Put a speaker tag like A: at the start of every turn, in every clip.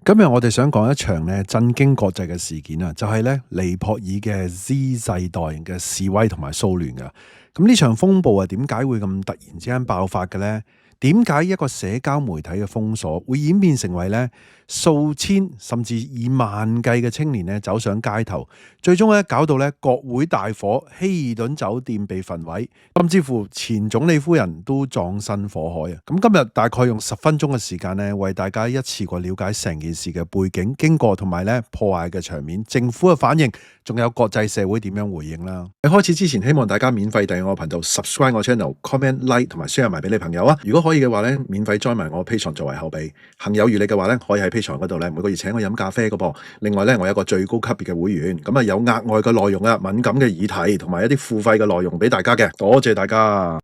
A: 今日我哋想講一場咧震驚國際嘅事件啊，就係咧尼泊爾嘅 Z 世代嘅示威同埋騷亂噶。咁呢場風暴啊，點解會咁突然之間爆發嘅呢？點解一個社交媒體嘅封鎖會演變成為咧數千甚至以萬計嘅青年咧走上街頭，最終咧搞到咧國會大火，希爾頓酒店被焚毀，甚至乎前總理夫人都葬身火海啊！咁今日大概用10分鐘嘅時間咧，為大家一次過了解成件事嘅背景、經過同埋咧破壞嘅場面、政府嘅反應，仲有國際社會點樣回應啦。喺開始之前，希望大家免費訂閱我頻道、subscribe 我 channel、comment、like 同埋 share 埋俾你朋友啊！如果可以嘅話咧，免費 join 埋我 Patreon 作為後備。行有餘力嘅話咧，可以喺 Patreon 嗰度咧每個月請我飲咖啡嘅噃。另外咧，我有一個最高級別嘅會員，咁啊有額外嘅內容啊、敏感嘅議題同埋一啲付費嘅內容俾大家嘅。多謝大家。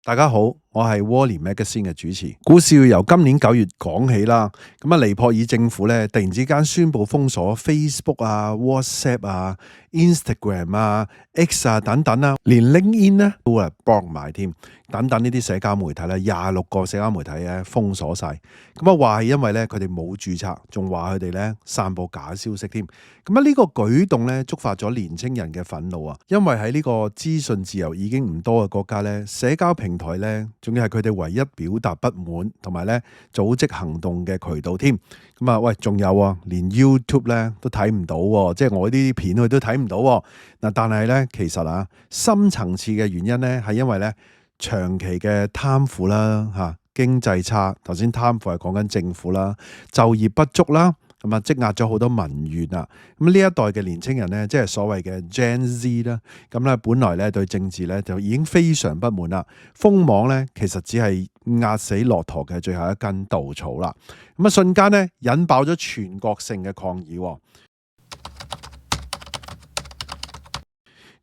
A: 大家好，我係 Wally Magazine 嘅主持。故事要由今年9月講起啦。咁啊，尼泊爾政府咧突然之間宣布封鎖 Facebook 啊、WhatsApp 啊、Instagram 啊、X 啊等等啦，連 LinkedIn 咧都係 block 埋添。等等呢啲社交媒體咧，26個社交媒體咧封鎖晒。咁啊話係因為咧佢哋冇註冊，仲話佢哋咧散播假消息添。咁啊呢個舉動咧觸發咗年青人嘅憤怒啊，因為喺呢個資訊自由已經唔多嘅國家咧，社交平台咧仲要係佢哋唯一表達不滿同埋咧組織行動嘅渠道添。咁啊喂，仲有啊，連 YouTube 咧都睇唔到喎，即係我呢啲片佢都睇唔到喎。嗱，但係咧其實啊，深層次嘅原因咧係因為咧長期嘅貪腐啦嚇，經濟差，頭先貪腐係講緊政府啦，就業不足啦。咁啊，積壓咗好多民怨啊！咁呢一代嘅年青人咧，即係所謂嘅 Gen Z 啦，咁咧本來咧對政治咧就已經非常不滿啦。封網咧其實只係壓死駱駝嘅最後一根稻草啦。咁啊，瞬間咧引爆咗全國性嘅抗議。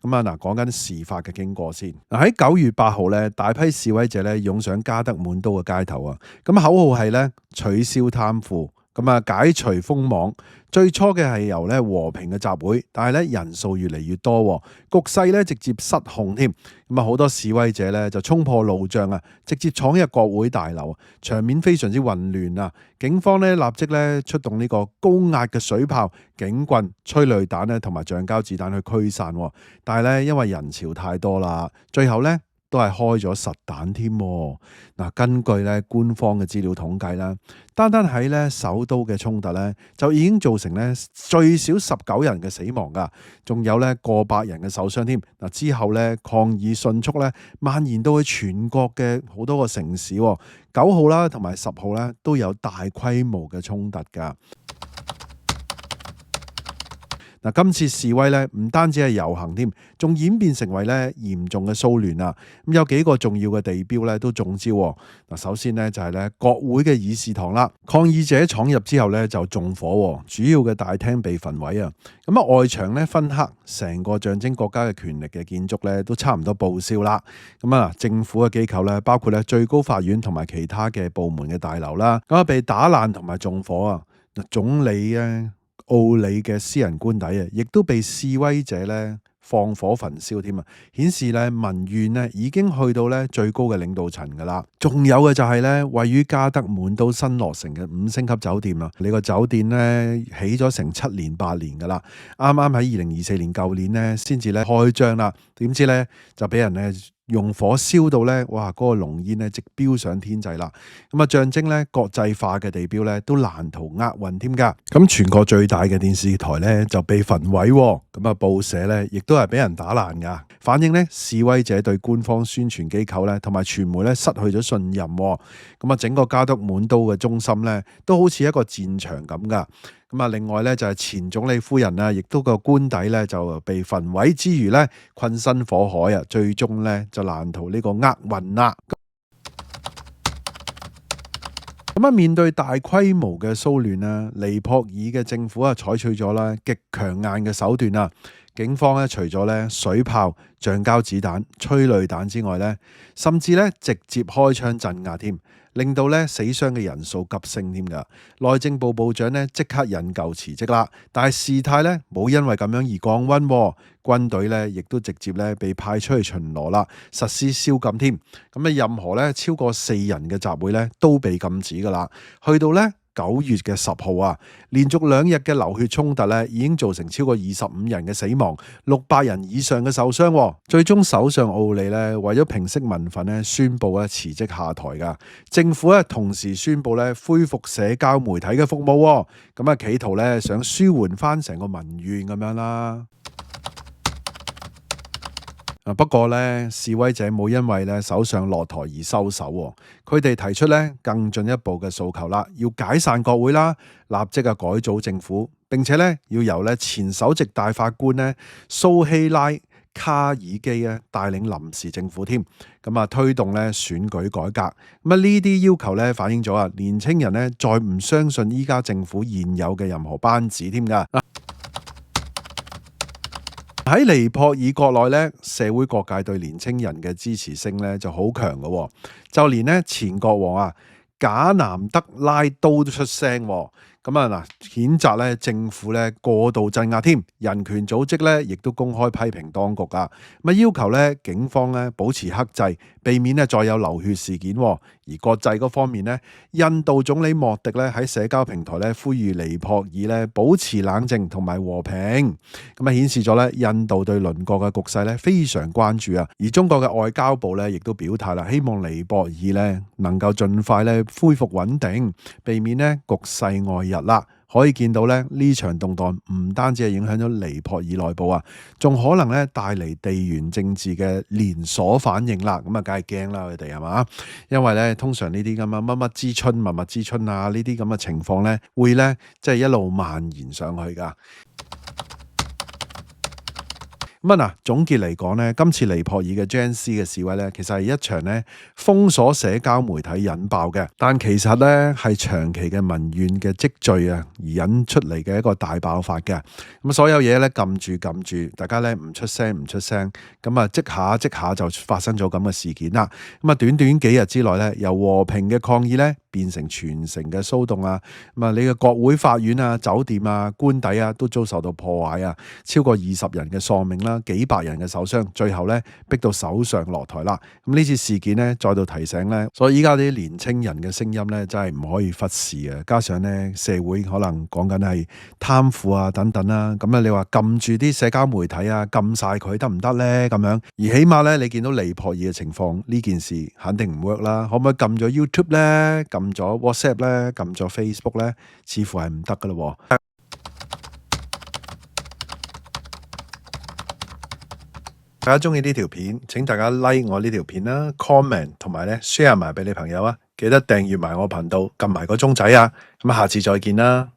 A: 咁啊嗱，講緊事發嘅經過先。喺9月8號咧，大批示威者咧湧上加德滿都嘅街頭啊！咁口號係咧取消貪腐。咁啊，解除封網，最初嘅係由咧和平嘅集會，但係咧人數越嚟越多，局勢咧直接失控添。咁啊，好多示威者咧就衝破路障啊，直接闖入國會大樓，場面非常之混亂啊！警方咧立即咧出動呢個高壓嘅水炮、警棍、催淚彈咧同埋橡膠子彈去驅散，但係咧因為人潮太多啦，最後咧都係開咗實彈添。嗱，根據咧官方嘅資料統計啦，單喺咧首都嘅衝突咧，就已經造成咧最少19人嘅死亡噶，仲有咧過百人嘅受傷添。嗱，之後咧抗議迅速咧蔓延到去全國嘅好多個城市，9號啦同埋10號咧都有大規模嘅衝突噶。嗱，今次示威咧唔單止係遊行添，仲演變成為咧嚴重嘅騷亂啊！咁有幾個重要嘅地標咧都中招。嗱，首先咧就係咧國會嘅議事堂啦，抗議者闖入之後咧就縱火，主要嘅大廳被焚毀啊！咁啊外牆咧燻黑，成個象徵國家嘅權力嘅建築咧都差唔多報銷啦。咁啊政府嘅機構咧，包括咧最高法院同埋其他嘅部門嘅大樓啦，咁啊被打爛同埋縱火啊！嗱，總理咧奧里嘅私人官邸啊，亦都被示威者咧放火焚燒添啊！顯示咧民怨咧已經去到咧最高嘅領導層噶啦。仲有嘅就係咧位於加德滿都新落成嘅5星級酒店啊！呢個酒店咧起咗成7年8年噶啦，啱啱喺2024年舊年咧先至咧開張啦，點知咧就俾人咧用火燒到咧，哇！嗰個濃煙咧直飆上天際啦。咁啊，象徵咧國際化嘅地標咧都難逃厄運添㗎。咁全國最大嘅電視台咧就被焚毀，咁啊報社咧亦都係俾人打爛㗎。反映咧示威者對官方宣傳機構咧同埋傳媒咧失去咗信任。咁啊，整個加德滿都嘅中心咧都好似一個戰場咁㗎。咁啊，另外咧就係前總理夫人啊，亦都個官邸咧就被焚毀之餘咧困身火海啊，最終咧就難逃呢個厄運啦。咁啊，面對大規模嘅騷亂啦，尼泊爾嘅政府啊採取咗啦極強硬嘅手段啊。警方咧除咗咧水炮、橡膠子彈、催淚彈之外咧，甚至咧直接開槍鎮壓添，令到咧死傷嘅人數急升添㗎。內政部部長咧即刻引咎辭職啦，但係事態咧冇因為咁樣而降溫喎，軍隊咧亦都直接咧被派出去巡邏啦，實施宵禁添。咁啊，任何咧超過4人嘅集會咧都被禁止㗎啦。去到咧9月嘅10號啊，連續2日嘅流血衝突咧，已經造成超過25人嘅死亡，600人以上嘅受傷。最終首相奧利咧為咗平息民憤咧，宣布咧辭職下台噶。政府咧同時宣布咧恢復社交媒體嘅服務，咁啊企圖咧想舒緩翻成個民怨咁樣啦。不過咧，示威者冇因為咧首相落台而收手，佢哋提出咧更進一步嘅訴求啦，要解散國會啦，立即改組政府，並且咧要由咧前首席大法官咧蘇希拉卡爾基咧帶領臨時政府添，咁啊推動咧選舉改革。咁啊呢啲要求咧反映咗啊年青人咧再唔相信依家政府現有嘅任何班子添噶。喺尼泊爾國內咧，社會各界對年青人嘅支持性咧就好強嘅，就連咧前國王啊賈南德拉都出聲，咁啊嗱，譴責咧政府咧過度鎮壓添，人權組織咧亦都公開批評當局啊，咁啊要求咧警方咧保持克制，避免咧再有流血事件。而國際嗰方面咧，印度總理莫迪咧喺社交平台咧呼籲尼泊爾咧保持冷靜同埋和平，咁啊顯示咗咧印度對鄰國嘅局勢咧非常關注啊。而中國嘅外交部咧亦都表態啦，希望尼泊爾咧能夠盡快咧恢復穩定，避免咧局勢外溢啦。可以見到咧呢場動盪唔單止係影響咗尼泊爾內部啊，仲可能咧帶嚟地緣政治嘅連鎖反應啦。咁啊，梗係驚啦佢哋係嘛，因為咧通常呢啲咁啊乜乜之春、密密之春啊呢啲咁嘅情況咧，會咧即係一路蔓延上去㗎。咁啊嗱，總結嚟講咧，今次尼泊爾嘅 Gen Z 嘅示威咧，其實係一場咧封鎖社交媒體引爆嘅，但其實咧係長期嘅民怨嘅積聚啊，而引出嚟嘅一個大爆發嘅。咁所有嘢咧撳住，大家咧唔出聲，咁啊即下就發生咗咁嘅事件啦。咁啊短短幾日之內咧，由和平嘅抗議咧變成全城嘅騷動啊！咁啊，你嘅國會、法院啊、酒店啊、官邸啊，都遭受到破壞啊，超過20人嘅喪命啦，幾百人嘅受傷，最後咧逼到首相落台啦。咁呢次事件咧，再度提醒咧，所以依家啲年青人嘅聲音咧，真係唔可以忽視啊！加上咧，社會可能講緊係貪腐啊等等啦，咁啊，你話撳住啲社交媒體啊，撳晒佢得唔得咧？咁樣，而起碼咧，你見到尼泊爾嘅情況，呢件事肯定唔 work 啦。可唔可以撳咗 YouTube 咧？撳咗 WhatsApp 咧，撳咗 Facebook 咧，似乎係唔得噶咯。大家中意呢條片，請大家 like 我呢條片啦 ，comment 同埋咧 share 埋俾你朋友啊，記得訂閱埋我頻道，撳埋個鐘仔啊，咁下次再見啦。